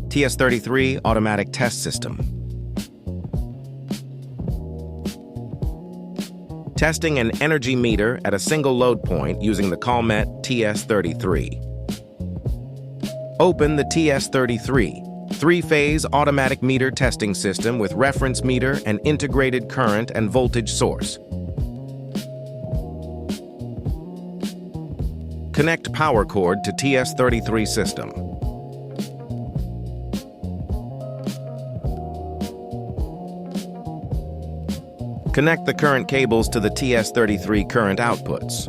TS33 Automatic Test System. Testing an energy meter at a single load point using the Calmet TS33. Open the TS33, three-phase automatic meter testing system with reference meter and integrated current and voltage source. Connect power cord to TS33 system. Connect the current cables to the TS33 current outputs.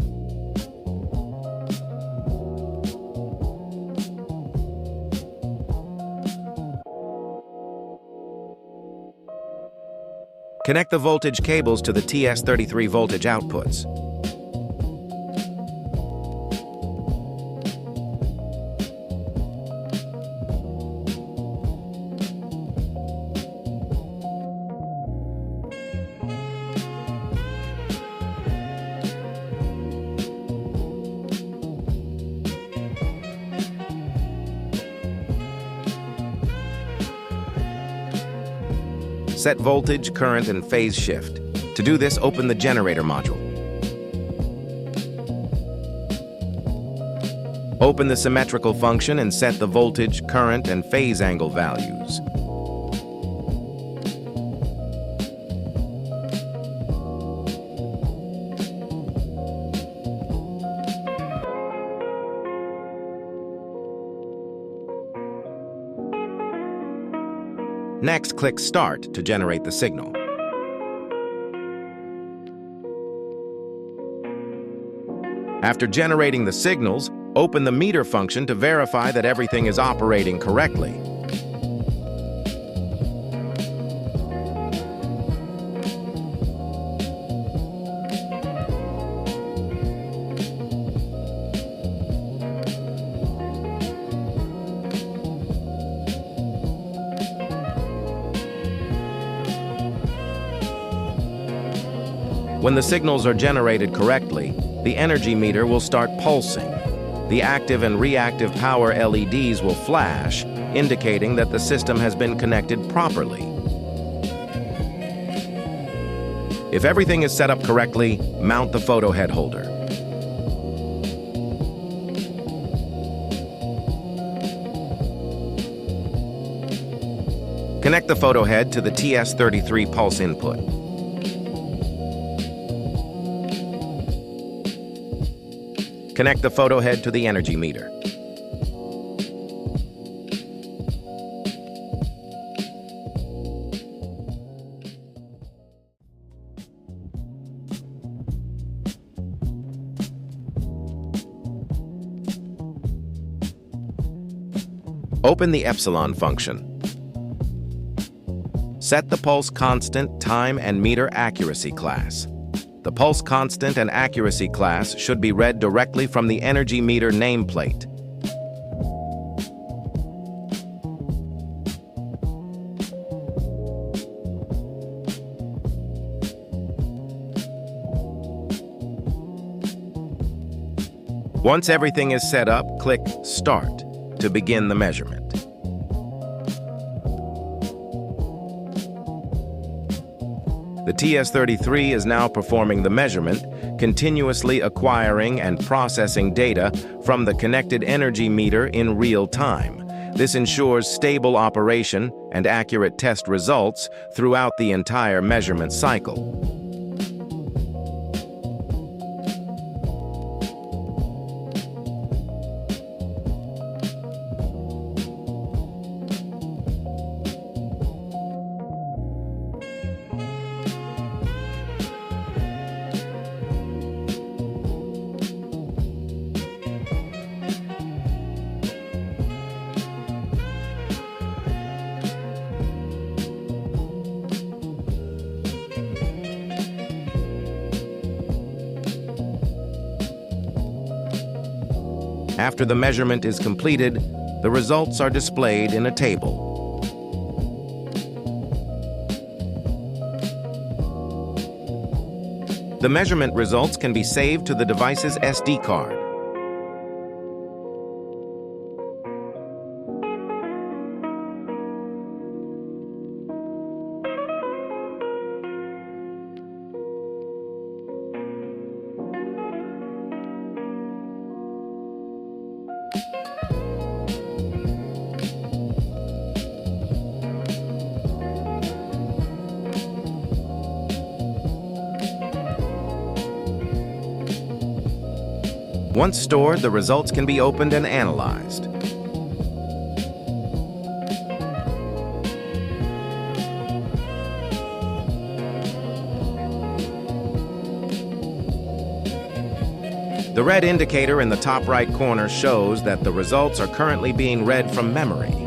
Connect the voltage cables to the TS33 voltage outputs. Set voltage, current, and phase shift. To do this, open the generator module. Open the symmetrical function and set the voltage, current, and phase angle values. Next, click Start to generate the signal. After generating the signals, open the meter function to verify that everything is operating correctly. When the signals are generated correctly, the energy meter will start pulsing. The active and reactive power LEDs will flash, indicating that the system has been connected properly. If everything is set up correctly, mount the photo head holder. Connect the photo head to the TS33 pulse input. Connect the photo head to the energy meter. Open the epsilon function. Set the pulse constant, time, and meter accuracy class. The pulse constant and accuracy class should be read directly from the energy meter nameplate. Once everything is set up, click Start to begin the measurement. The TS33 is now performing the measurement, continuously acquiring and processing data from the connected energy meter in real time. This ensures stable operation and accurate test results throughout the entire measurement cycle. After the measurement is completed, the results are displayed in a table. The measurement results can be saved to the device's SD card. Once stored, the results can be opened and analyzed. The red indicator in the top right corner shows that the results are currently being read from memory.